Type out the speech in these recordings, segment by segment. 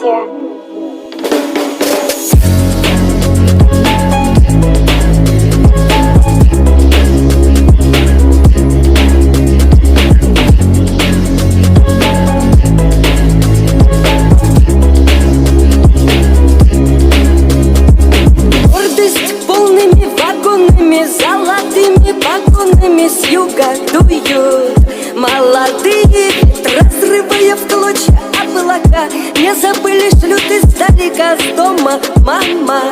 here. Золотыми погонами с юга дуют молодые, разрывая в клочья облака. Не забыли, шлют издалека с дома мама.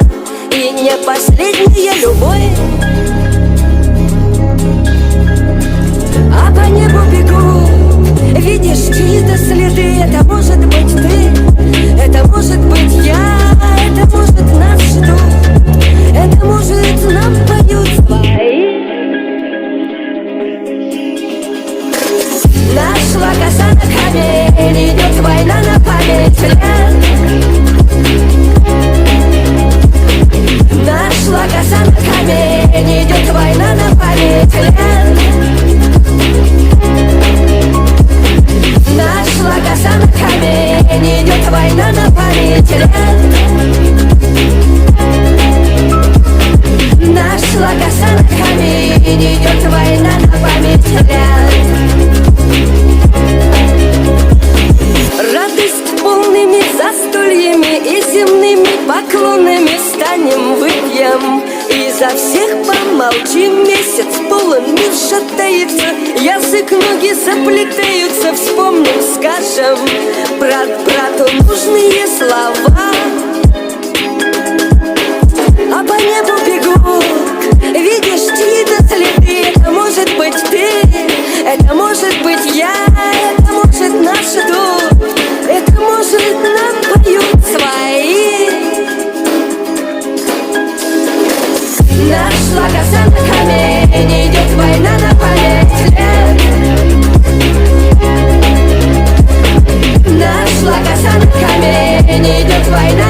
И не последняя любовь, а по небу бегут. Видишь чьи-то следы, это может быть ты, это может быть я, это может нас ждут, это может нам поют свои. Нашла коса на камень, идет война на память лет. Нашла коса на камень, идет война на память лет. Нашла коса на камень, идет война на память лет. Нашла коса на камень, идет война на память лет. Радость полными застольями и земными поклонами станем выпьем. И за всех помолчим, месяц полон, мир шатается, язык, ноги заплетаются. Вспомним, скажем брат брату нужные слова. А по небу бегут, видишь чьи-то следы. Это может быть ты, это может быть я, это может нас ждут, это может нам поют свои. Нашла коса на камень, идет война на память лет. Нашла коса на камень, идет война